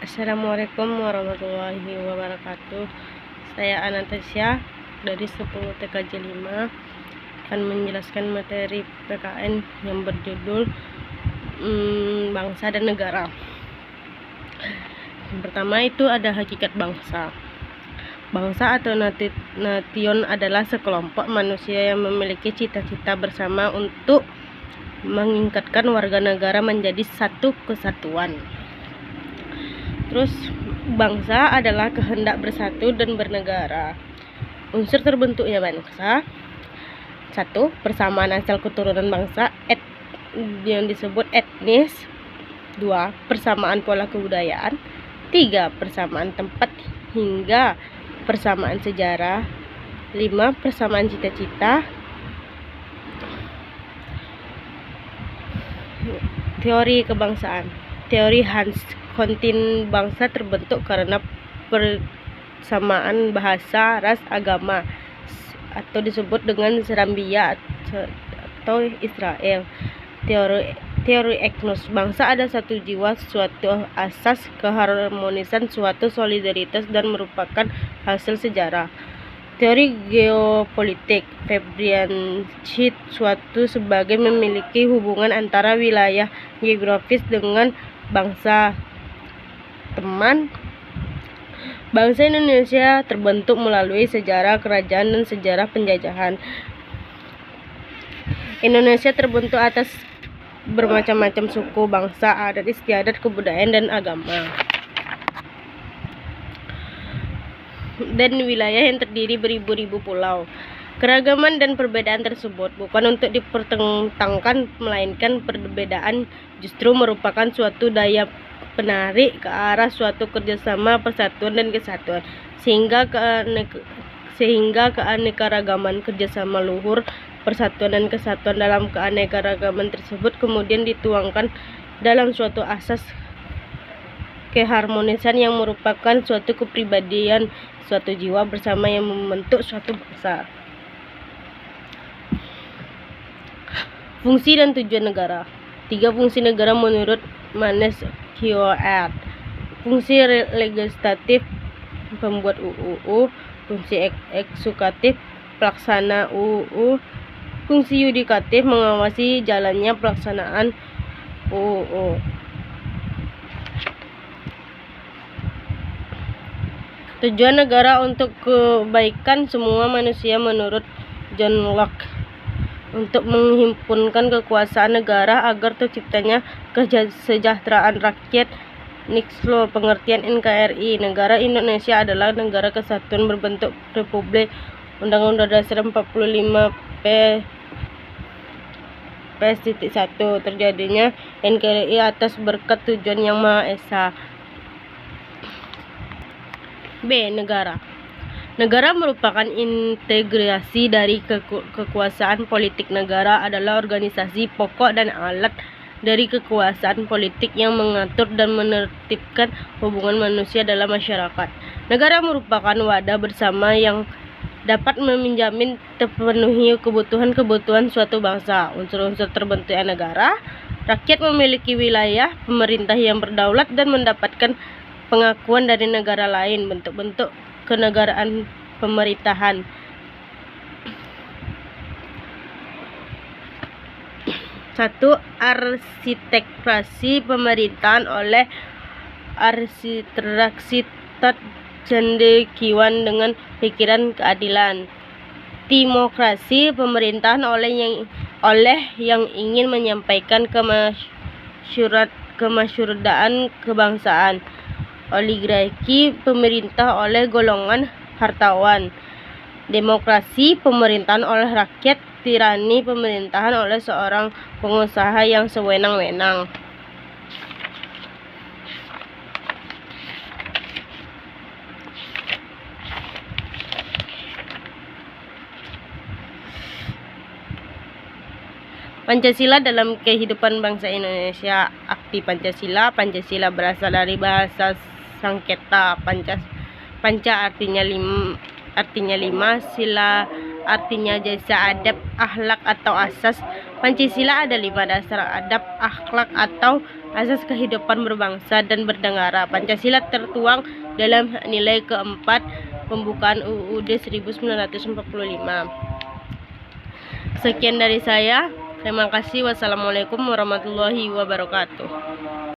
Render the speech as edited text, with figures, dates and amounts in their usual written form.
Assalamualaikum warahmatullahi wabarakatuh. Saya Anastasia dari 10 TKJ 5 akan menjelaskan materi PKN yang berjudul Bangsa dan Negara. Yang pertama itu ada hakikat bangsa. Bangsa atau nation adalah sekelompok manusia yang memiliki cita-cita bersama untuk meningkatkan warga negara menjadi satu kesatuan. Terus, bangsa adalah kehendak bersatu dan bernegara. Unsur terbentuknya bangsa: 1. Persamaan asal keturunan bangsa yang disebut etnis. 2. Persamaan pola kebudayaan. 3. Persamaan tempat hingga persamaan sejarah. 5. Persamaan cita-cita. Teori kebangsaan. Teori Hans Kontin bangsa terbentuk karena persamaan bahasa, ras, agama, atau disebut dengan Serambia atau Israel. Teori etnos, bangsa ada satu jiwa, suatu asas keharmonisan, suatu solidaritas dan merupakan hasil sejarah. Teori geopolitik, Fabian Schitt, suatu sebagai memiliki hubungan antara wilayah geografis dengan bangsa. Teman, bangsa Indonesia terbentuk melalui sejarah kerajaan dan sejarah penjajahan. Indonesia terbentuk atas bermacam-macam suku, bangsa, adat istiadat, kebudayaan, dan agama, dan wilayah yang terdiri beribu-ribu pulau. Keragaman dan perbedaan tersebut bukan untuk dipertentangkan, melainkan perbedaan justru merupakan suatu daya penarik ke arah suatu kerjasama, persatuan, dan kesatuan, sehingga keanekaragaman kerjasama luhur, persatuan dan kesatuan dalam keanekaragaman tersebut kemudian dituangkan dalam suatu asas keharmonisan yang merupakan suatu kepribadian, suatu jiwa bersama yang membentuk suatu bangsa. Fungsi dan tujuan negara. 3 fungsi negara menurut Manes Kioat. Fungsi legislatif, pembuat UU. Fungsi eksekutif, pelaksana UU. Fungsi yudikatif, mengawasi jalannya pelaksanaan UU. Tujuan negara untuk kebaikan semua manusia menurut John Locke, untuk menghimpunkan kekuasaan negara agar terciptanya kesejahteraan rakyat. Nixlo, pengertian NKRI. Negara Indonesia adalah negara kesatuan berbentuk republik. Undang-Undang Dasar 45 P.1. Terjadinya NKRI atas berkat tujuan Yang Maha Esa. B. Negara. Negara merupakan integrasi dari kekuasaan politik. Negara adalah organisasi pokok dan alat dari kekuasaan politik yang mengatur dan menertibkan hubungan manusia dalam masyarakat. Negara merupakan wadah bersama yang dapat menjamin terpenuhi kebutuhan suatu bangsa. Unsur-unsur terbentuknya negara: rakyat memiliki wilayah, pemerintah yang berdaulat dan mendapatkan pengakuan dari negara lain, bentuk-bentuk kenegaraan pemerintahan. 1. Arsitekturasi pemerintahan oleh arsitektur cendekiawan dengan pikiran keadilan. Demokrasi pemerintahan oleh yang ingin menyampaikan kemasyuradaan kebangsaan. Oligarki pemerintah oleh golongan hartawan. Demokrasi pemerintahan oleh rakyat. Tirani pemerintahan oleh seorang pengusaha yang sewenang-wenang. Pancasila dalam kehidupan bangsa Indonesia. Arti Pancasila. Pancasila berasal dari bahasa Sanskerta. Panca artinya lima, sila artinya jasa adab, akhlak atau asas. Pancasila ada 5 dasar adab, akhlak atau asas kehidupan berbangsa dan bernegara. Pancasila tertuang dalam nilai keempat pembukaan UUD 1945. Sekian dari saya. Terima kasih. Wassalamualaikum warahmatullahi wabarakatuh.